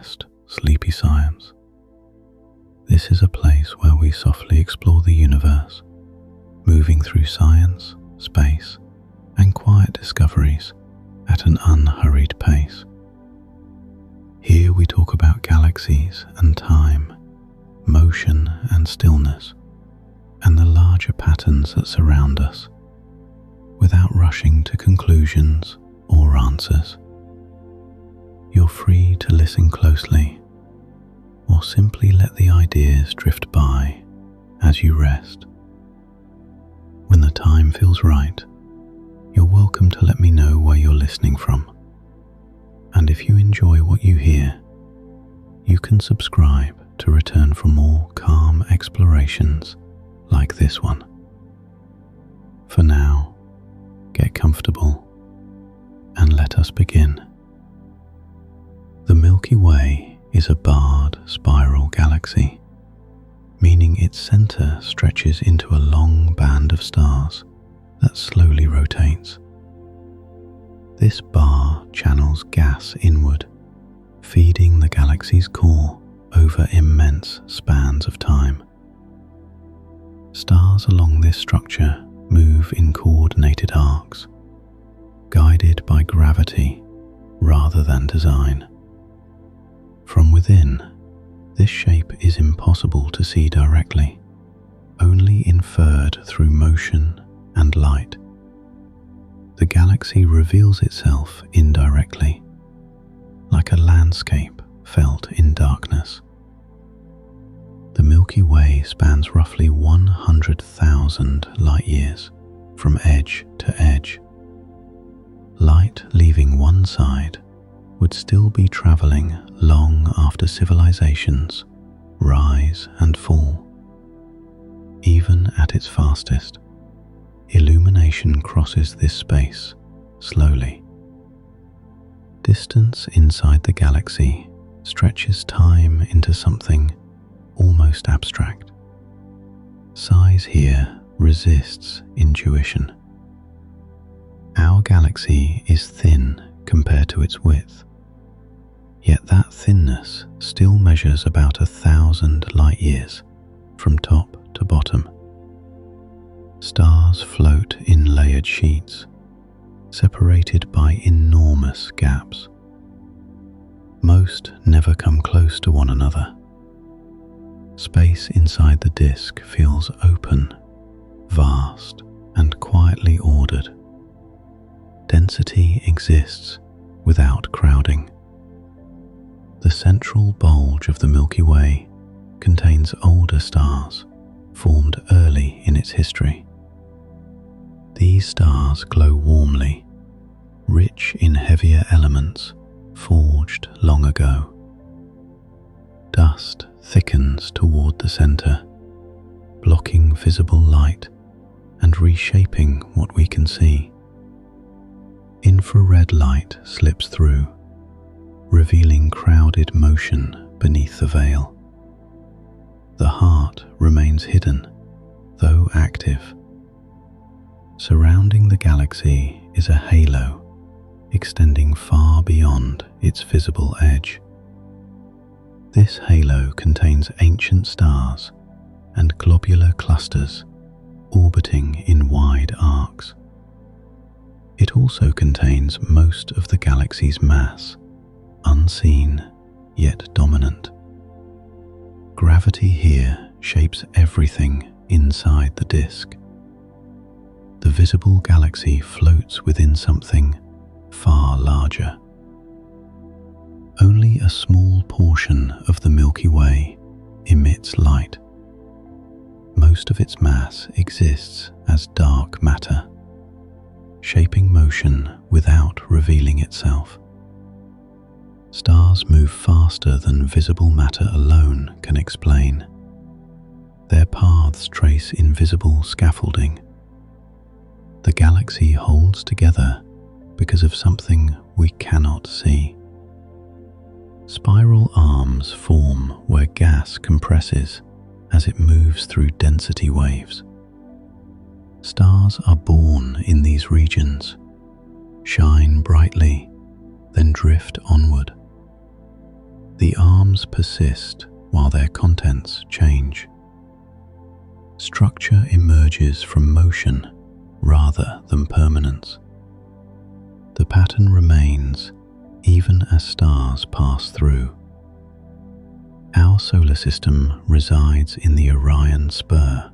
rest, sleepy science. This is a place where we softly explore the universe, moving through science, space, and quiet discoveries at an unhurried pace. Here we talk about galaxies and time, motion and stillness, and the larger patterns that surround us, without rushing to conclusions or answers. You're free to listen closely, or simply let the ideas drift by as you rest. When the time feels right, you're welcome to let me know where you're listening from. And if you enjoy what you hear, you can subscribe to return for more calm explorations like this one. For now, get comfortable and let us begin. The Milky Way is a barred spiral galaxy, meaning its center stretches into a long band of stars that slowly rotates. This bar channels gas inward, feeding the galaxy's core over immense spans of time. Stars along this structure move in coordinated arcs, guided by gravity rather than design. From within, this shape is impossible to see directly, only inferred through motion and light. The galaxy reveals itself indirectly, like a landscape felt in darkness. The Milky Way spans roughly 100,000 light-years from edge to edge. Light leaving one side would still be traveling long after civilizations rise and fall. Even at its fastest, illumination crosses this space slowly. Distance inside the galaxy stretches time into something almost abstract. Size here resists intuition. Our galaxy is thin compared to its width, yet that thinness still measures about 1,000 light-years from top to bottom. Stars float in layered sheets, separated by enormous gaps. Most never come close to one another. Space inside the disk feels open, vast, and quietly ordered. Density exists without crowding. The central bulge of the Milky Way contains older stars formed early in its history. These stars glow warmly, rich in heavier elements forged long ago. Dust thickens toward the center, blocking visible light and reshaping what we can see. Infrared light slips through, revealing crowded motion beneath the veil. The heart remains hidden, though active. Surrounding the galaxy is a halo, extending far beyond its visible edge. This halo contains ancient stars and globular clusters orbiting in wide arcs. It also contains most of the galaxy's mass, unseen yet dominant. Gravity here shapes everything inside the disk. The visible galaxy floats within something far larger. Only a small portion of the Milky Way emits light. Most of its mass exists as dark matter, shaping motion without revealing itself. Stars move faster than visible matter alone can explain. Their paths trace invisible scaffolding. The galaxy holds together because of something we cannot see. Spiral arms form where gas compresses as it moves through density waves. Stars are born in these regions, shine brightly, then drift onward. The arms persist while their contents change. Structure emerges from motion rather than permanence. The pattern remains even as stars pass through. Our solar system resides in the Orion Spur,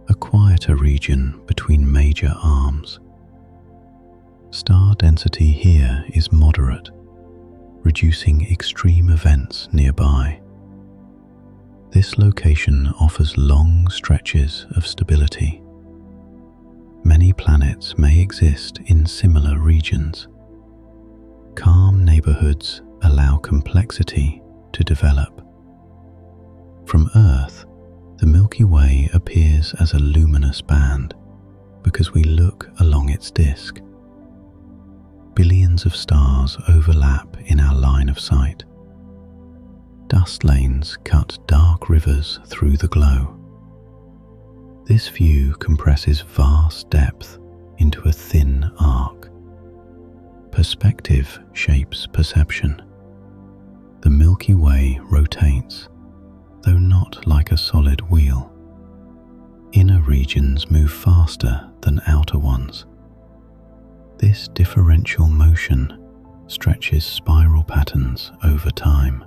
a quieter region between major arms. Star density here is moderate, reducing extreme events nearby. This location offers long stretches of stability. Many planets may exist in similar regions. Calm neighborhoods allow complexity to develop. From Earth, the Milky Way appears as a luminous band because we look along its disk. Billions of stars overlap in our line of sight. Dust lanes cut dark rivers through the glow. This view compresses vast depth into a thin arc. Perspective shapes perception. The Milky Way rotates, though not like a solid wheel. Inner regions move faster than outer ones. This differential motion stretches spiral patterns over time.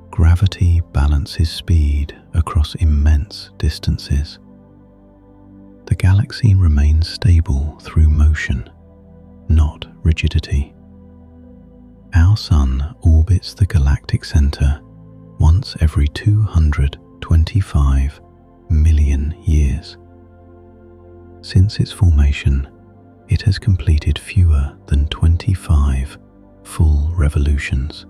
Gravity balances speed across immense distances. The galaxy remains stable through motion, not rigidity. Our Sun orbits the galactic center once every 225 million years. Since its formation, it has completed fewer than 25 full revolutions.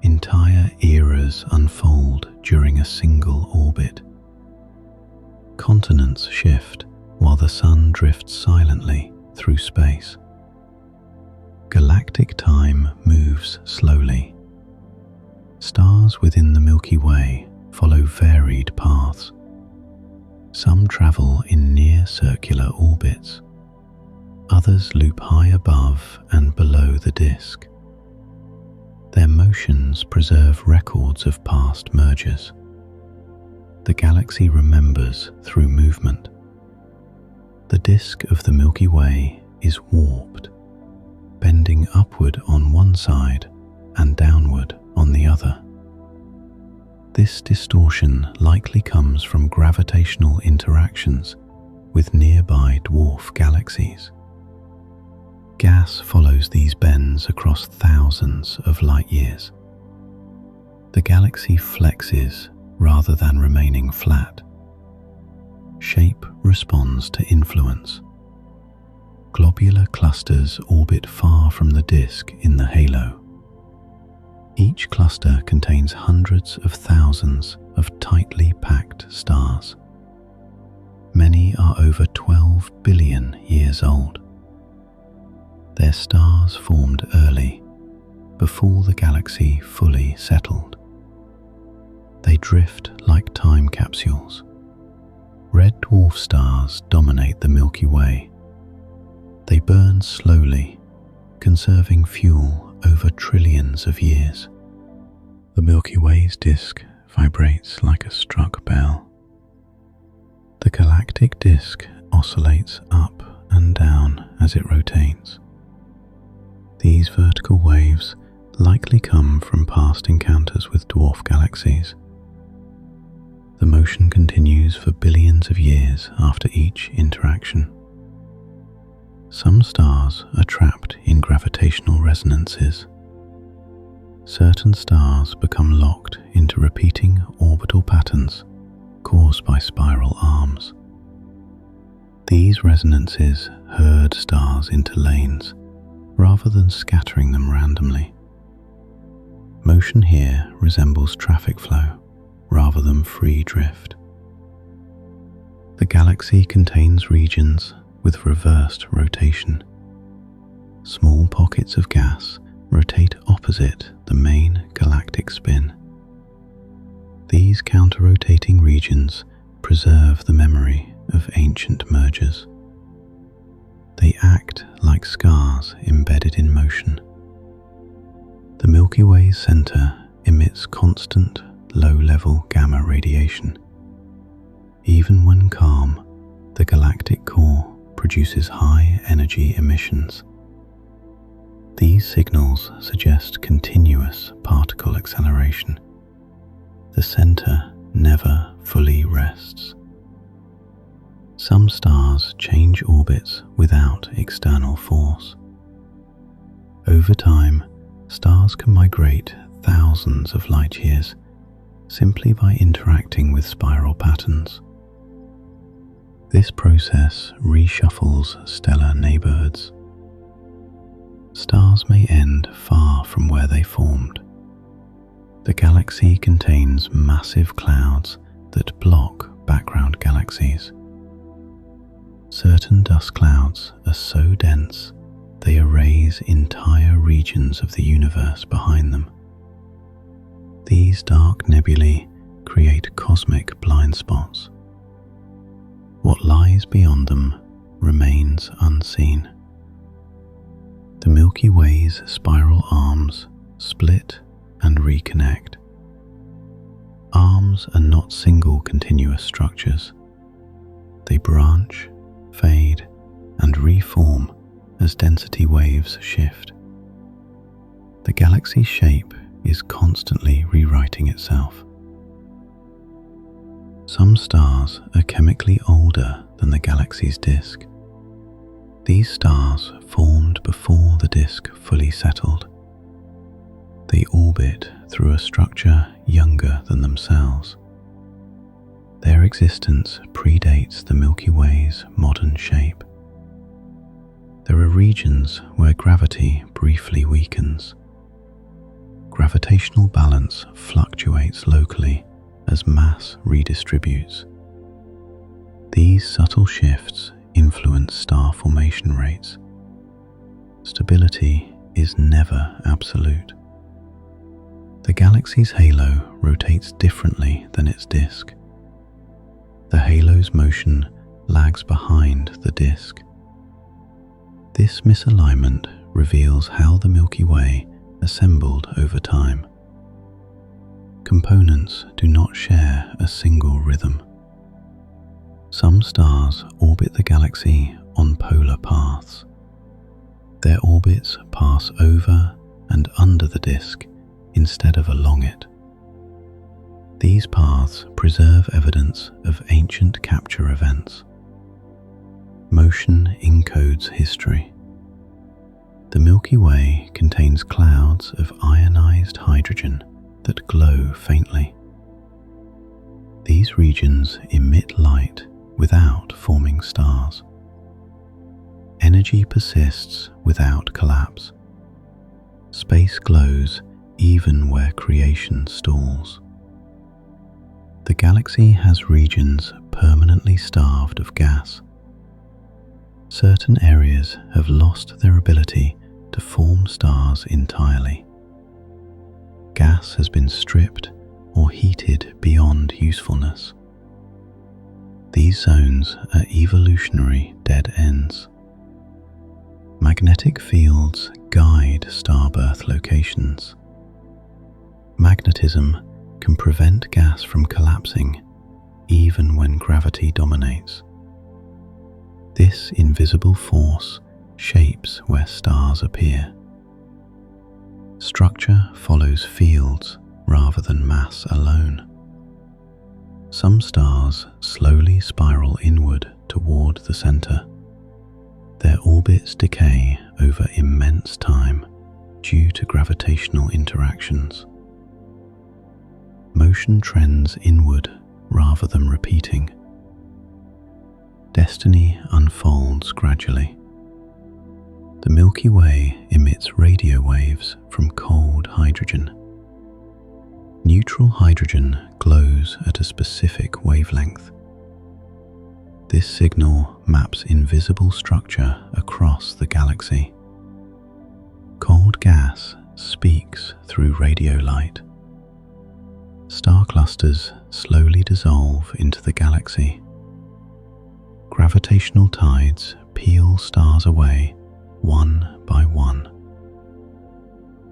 Entire eras unfold during a single orbit. Continents shift while the Sun drifts silently through space. Galactic time moves slowly. Stars within the Milky Way follow varied paths. Some travel in near-circular orbits. Others loop high above and below the disk. Their motions preserve records of past mergers. The galaxy remembers through movement. The disk of the Milky Way is warped, bending upward on one side and downward on the other. This distortion likely comes from gravitational interactions with nearby dwarf galaxies. Gas follows these bends across thousands of light years. The galaxy flexes rather than remaining flat. Shape responds to influence. Globular clusters orbit far from the disk in the halo. Each cluster contains hundreds of thousands of tightly packed stars. Many are over 12 billion years old. Their stars formed early, before the galaxy fully settled. They drift like time capsules. Red dwarf stars dominate the Milky Way. They burn slowly, conserving fuel over trillions of years. The Milky Way's disk vibrates like a struck bell. The galactic disk oscillates up and down as it rotates. These vertical waves likely come from past encounters with dwarf galaxies. The motion continues for billions of years after each interaction. Some stars are trapped in gravitational resonances. Certain stars become locked into repeating orbital patterns caused by spiral arms. These resonances herd stars into lanes rather than scattering them randomly. Motion here resembles traffic flow rather than free drift. The galaxy contains regions with reversed rotation. Small pockets of gas rotate opposite the main galactic spin. These counter-rotating regions preserve the memory of ancient mergers. They act like scars embedded in motion. The Milky Way's center emits constant, low-level gamma radiation. Even when calm, the galactic core produces high-energy emissions. These signals suggest continuous particle acceleration. The center never fully rests. Some stars change orbits without external force. Over time, stars can migrate thousands of light years simply by interacting with spiral patterns. This process reshuffles stellar neighborhoods. Stars may end far from where they formed. The galaxy contains massive clouds that block background galaxies. Certain dust clouds are so dense they erase entire regions of the universe behind them. These dark nebulae create cosmic blind spots. What lies beyond them remains unseen. The Milky Way's spiral arms split and reconnect. Arms are not single continuous structures. They branch, fade, and reform as density waves shift. The galaxy's shape is constantly rewriting itself. Some stars are chemically older than the galaxy's disk. These stars formed before the disk fully settled. They orbit through a structure younger than themselves. Their existence predates the Milky Way's modern shape. There are regions where gravity briefly weakens. Gravitational balance fluctuates locally as mass redistributes. These subtle shifts influence star formation rates. Stability is never absolute. The galaxy's halo rotates differently than its disk. The halo's motion lags behind the disk. This misalignment reveals how the Milky Way assembled over time. Components do not share a single rhythm. Some stars orbit the galaxy on polar paths. Their orbits pass over and under the disk instead of along it. These paths preserve evidence of ancient capture events. Motion encodes history. The Milky Way contains clouds of ionized hydrogen that glow faintly. These regions emit light without forming stars. Energy persists without collapse. Space glows even where creation stalls. The galaxy has regions permanently starved of gas. Certain areas have lost their ability to form stars entirely. Gas has been stripped or heated beyond usefulness. These zones are evolutionary dead ends. Magnetic fields guide star birth locations. Magnetism can prevent gas from collapsing even when gravity dominates. This invisible force shapes where stars appear. Structure follows fields rather than mass alone. Some stars slowly spiral inward toward the center. Their orbits decay over immense time due to gravitational interactions. Motion trends inward rather than repeating. Destiny unfolds gradually. The Milky Way emits radio waves from cold hydrogen. Neutral hydrogen glows at a specific wavelength. This signal maps invisible structure across the galaxy. Cold gas speaks through radio light. Star clusters slowly dissolve into the galaxy. Gravitational tides peel stars away one by one.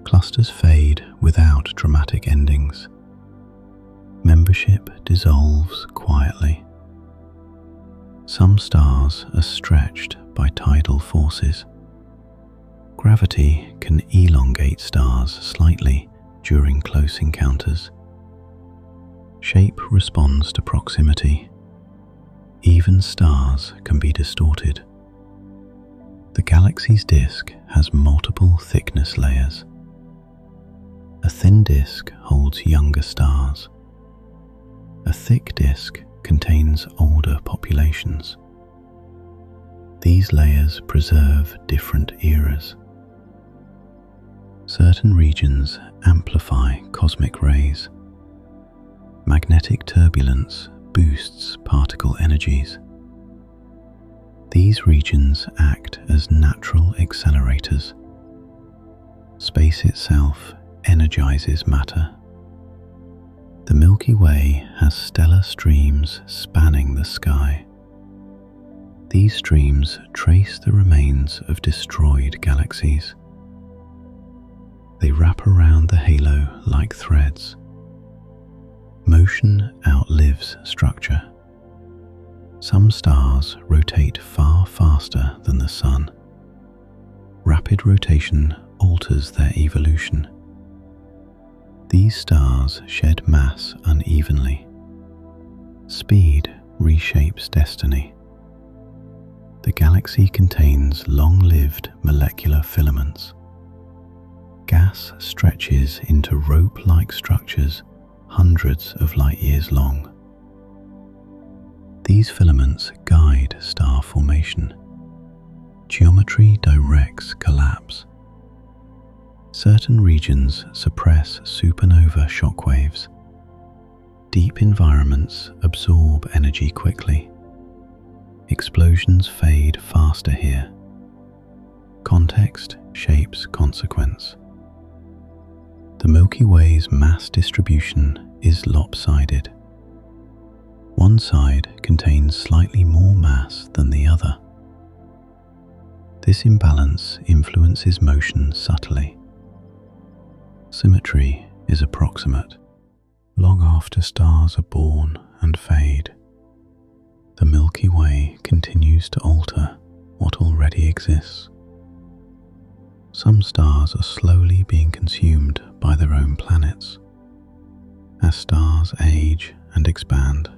Clusters clusters fade without dramatic endings. Membership dissolves quietly. Some stars are stretched by tidal forces. Gravity can elongate stars slightly during close encounters. Shape responds to proximity. Even stars can be distorted. The galaxy's disk has multiple thickness layers. A thin disk holds younger stars. A thick disk contains older populations. These layers preserve different eras. Certain regions amplify cosmic rays. Magnetic turbulence boosts particle energies. These regions act as natural accelerators. Space itself energizes matter. The Milky Way has stellar streams spanning the sky. These streams trace the remains of destroyed galaxies. They wrap around the halo like threads. Motion outlives structure. Some stars rotate far faster than the Sun. Rapid rotation alters their evolution. These stars shed mass unevenly. Speed reshapes destiny. The galaxy contains long-lived molecular filaments. Gas stretches into rope-like structures hundreds of light-years long. These filaments guide star formation. Geometry directs collapse. Certain regions suppress supernova shockwaves. Deep environments absorb energy quickly. Explosions fade faster here. Context shapes consequence. The Milky Way's mass distribution is lopsided. One side contains slightly more mass than the other. This imbalance influences motion subtly. Symmetry is approximate. Long after stars are born and fade, the Milky Way continues to alter what already exists. Some stars are slowly being consumed by their own planets. As stars age and expand,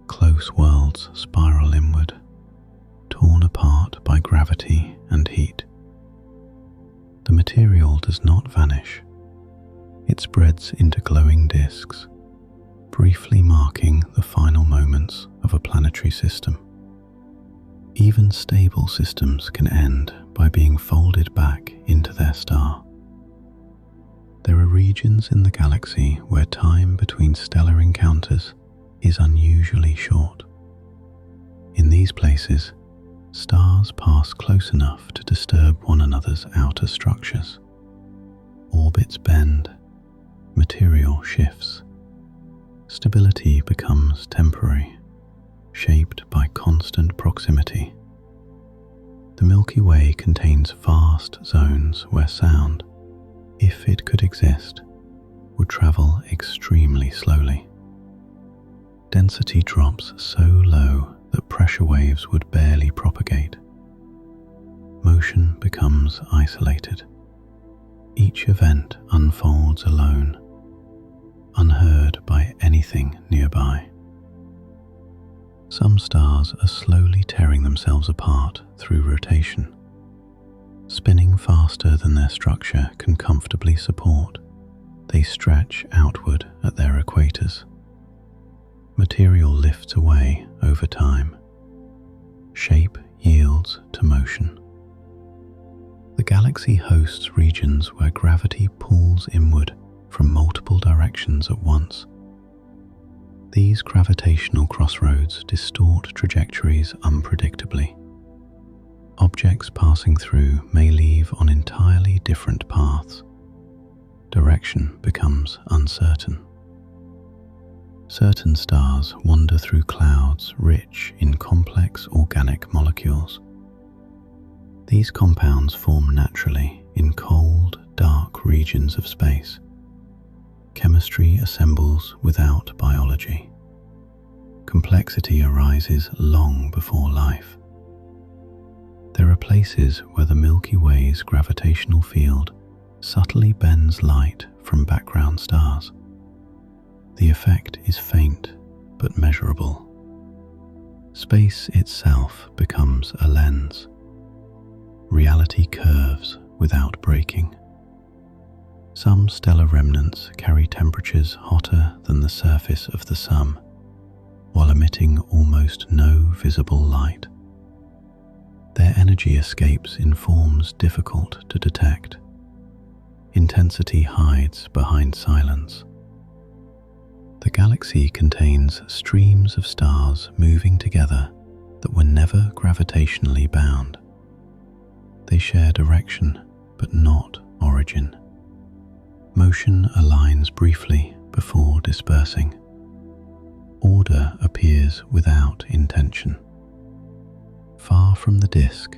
close worlds spiral inward, torn apart by gravity and heat. The material does not vanish. It spreads into glowing disks, briefly marking the final moments of a planetary system. Even stable systems can end by being folded back into their star. There are regions in the galaxy where time between stellar encounters is unusually short. In these places, stars pass close enough to disturb one another's outer structures. Orbits bend, material shifts. Stability becomes temporary, shaped by constant proximity. The Milky Way contains vast zones where sound, if it could exist, would travel extremely slowly. Density drops so low that pressure waves would barely propagate. Motion becomes isolated. Each event unfolds alone, unheard by anything nearby. Some stars are slowly tearing themselves apart through rotation. Spinning faster than their structure can comfortably support, they stretch outward at their equators. Material lifts away over time. Shape yields to motion. The galaxy hosts regions where gravity pulls inward from multiple directions at once. These gravitational crossroads distort trajectories unpredictably. Objects passing through may leave on entirely different paths. Direction becomes uncertain. Certain stars wander through clouds rich in complex organic molecules. These compounds form naturally in cold, dark regions regions of space. Chemistry assembles without biology. Complexity arises long before life. There are places where the Milky Way's gravitational field subtly bends light from background stars. The effect is faint but measurable. Space itself becomes a lens. Reality curves without breaking. Some stellar remnants carry temperatures hotter than the surface of the sun, while emitting almost no visible light. Their energy escapes in forms difficult to detect. Intensity hides behind silence. The galaxy contains streams of stars moving together that were never gravitationally bound. They share direction, but not origin. Motion aligns briefly before dispersing. Order appears without intention. Far from the disk,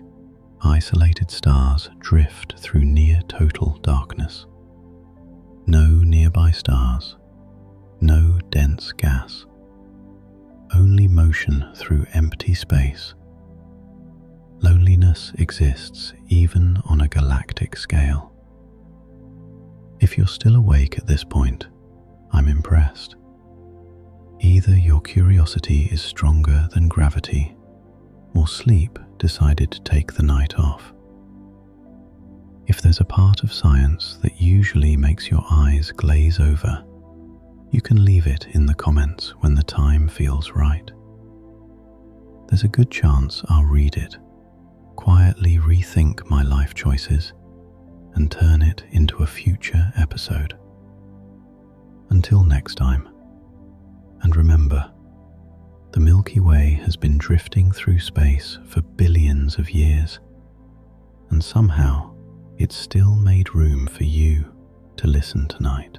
isolated stars drift through near total darkness. No nearby stars, no dense gas, only motion through empty space. Loneliness exists even on a galactic scale. If you're still awake at this point, I'm impressed. Either your curiosity is stronger than gravity, or sleep decided to take the night off. If there's a part of science that usually makes your eyes glaze over, you can leave it in the comments when the time feels right. There's a good chance I'll read it, quietly rethink my life choices, and turn it into a future episode. Until next time, and remember, the Milky Way has been drifting through space for billions of years, and somehow it's still made room for you to listen tonight.